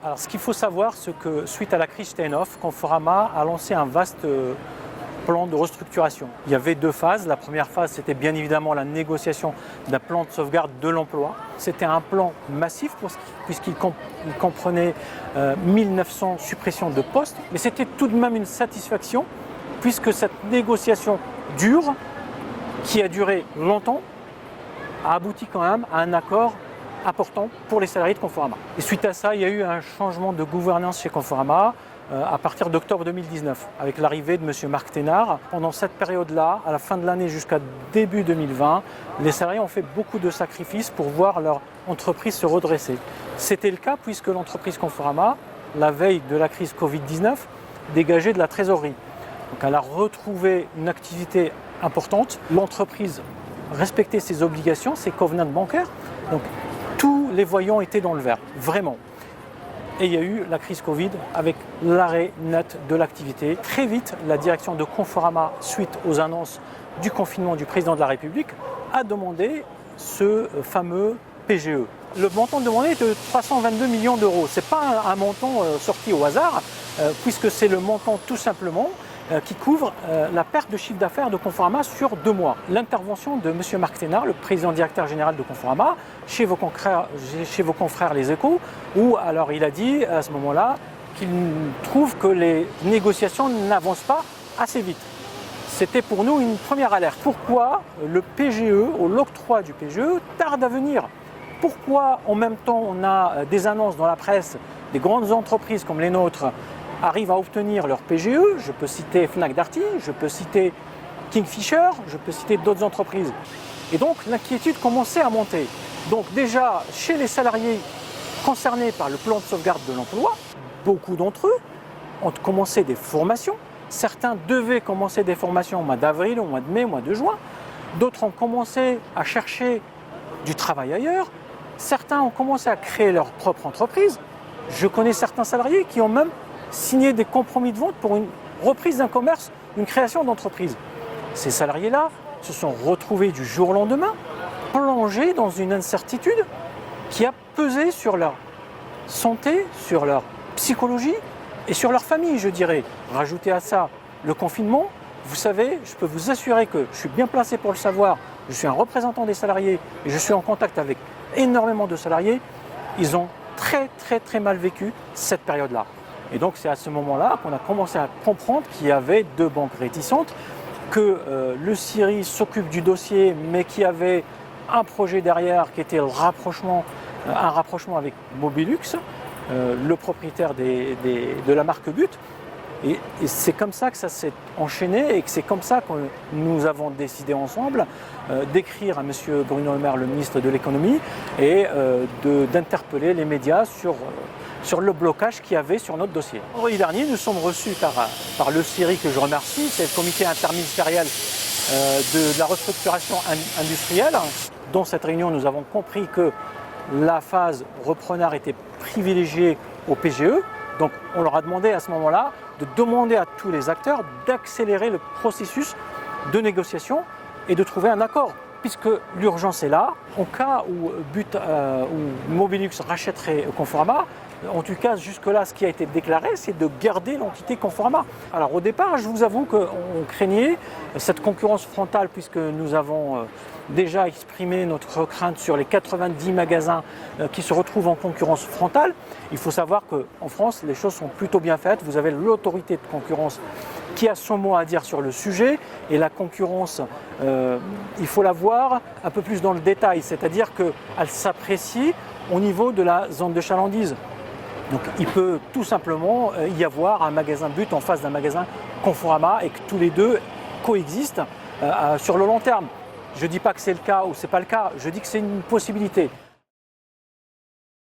Alors, ce qu'il faut savoir, c'est que suite à la crise Steinhoff, Conforama a lancé un vaste plan de restructuration. Il y avait deux phases. La première phase, c'était bien évidemment la négociation d'un plan de sauvegarde de l'emploi. C'était un plan massif puisqu'il comprenait 1900 suppressions de postes, mais c'était tout de même une satisfaction puisque cette négociation dure, qui a duré longtemps, a abouti quand même à un accord important pour les salariés de Conforama. Et suite à ça, il y a eu un changement de gouvernance chez Conforama à partir d'octobre 2019, avec l'arrivée de M. Marc Thénard. Pendant cette période-là, à la fin de l'année jusqu'à début 2020, les salariés ont fait beaucoup de sacrifices pour voir leur entreprise se redresser. C'était le cas puisque l'entreprise Conforama, la veille de la crise Covid-19, dégageait de la trésorerie. Donc elle a retrouvé une activité importante. L'entreprise respectait ses obligations, ses covenants bancaires. Donc tous les voyants étaient dans le vert, vraiment. Et il y a eu la crise Covid avec l'arrêt net de l'activité. Très vite, la direction de Conforama, suite aux annonces du confinement du président de la République, a demandé ce fameux PGE. Le montant demandé est de 322 millions d'euros. Ce n'est pas un montant sorti au hasard, puisque c'est le montant tout simplement qui couvre la perte de chiffre d'affaires de Conforama sur 2 mois. L'intervention de M. Marc Thénard, le président directeur général de Conforama, chez vos confrères Les Échos, où alors il a dit à ce moment-là qu'il trouve que les négociations n'avancent pas assez vite. C'était pour nous une première alerte. Pourquoi le PGE, ou l'octroi du PGE, tarde à venir? Pourquoi en même temps on a des annonces dans la presse, des grandes entreprises comme les nôtres arrivent à obtenir leur PGE? Je peux citer Fnac Darty, je peux citer Kingfisher, je peux citer d'autres entreprises. Et donc l'inquiétude commençait à monter. Donc déjà, chez les salariés concernés par le plan de sauvegarde de l'emploi, beaucoup d'entre eux ont commencé des formations. Certains devaient commencer des formations au mois d'avril, au mois de mai, au mois de juin. D'autres ont commencé à chercher du travail ailleurs. Certains ont commencé à créer leur propre entreprise. Je connais certains salariés qui ont même signé des compromis de vente pour une reprise d'un commerce, une création d'entreprise. Ces salariés-là se sont retrouvés du jour au lendemain, plongés dans une incertitude qui a pesé sur leur santé, sur leur psychologie et sur leur famille, je dirais. Rajoutez à ça le confinement, vous savez, je peux vous assurer que je suis bien placé pour le savoir, je suis un représentant des salariés et je suis en contact avec énormément de salariés. Ils ont très mal vécu cette période-là. Et donc c'est à ce moment-là qu'on a commencé à comprendre qu'il y avait deux banques réticentes, que le CIRI s'occupe du dossier, mais qu'il y avait un projet derrière qui était un rapprochement avec Mobilux, le propriétaire de la marque But. Et c'est comme ça que ça s'est enchaîné et que c'est comme ça que nous avons décidé ensemble d'écrire à M. Bruno Le Maire, le ministre de l'économie, et d'interpeller les médias sur le blocage qu'il y avait sur notre dossier. Vendredi dernier, nous sommes reçus par le CIRI, que je remercie, c'est le comité interministériel de la restructuration industrielle. Dans cette réunion, nous avons compris que la phase repreneur était privilégiée au PGE. Donc on leur a demandé à ce moment-là de demander à tous les acteurs d'accélérer le processus de négociation et de trouver un accord, puisque l'urgence est là. En cas où Mobilux rachèterait Conforama, en tout cas jusque-là, ce qui a été déclaré, c'est de garder l'entité Conforama. Alors au départ, je vous avoue qu'on craignait cette concurrence frontale, puisque nous avons déjà exprimé notre crainte sur les 90 magasins qui se retrouvent en concurrence frontale. Il faut savoir qu'en France, les choses sont plutôt bien faites. Vous avez l'autorité de concurrence qui a son mot à dire sur le sujet. Et la concurrence, il faut la voir un peu plus dans le détail, c'est-à-dire qu'elle s'apprécie au niveau de la zone de chalandise. Donc il peut tout simplement y avoir un magasin But en face d'un magasin Conforama et que tous les deux coexistent sur le long terme. Je ne dis pas que c'est le cas ou ce n'est pas le cas, je dis que c'est une possibilité.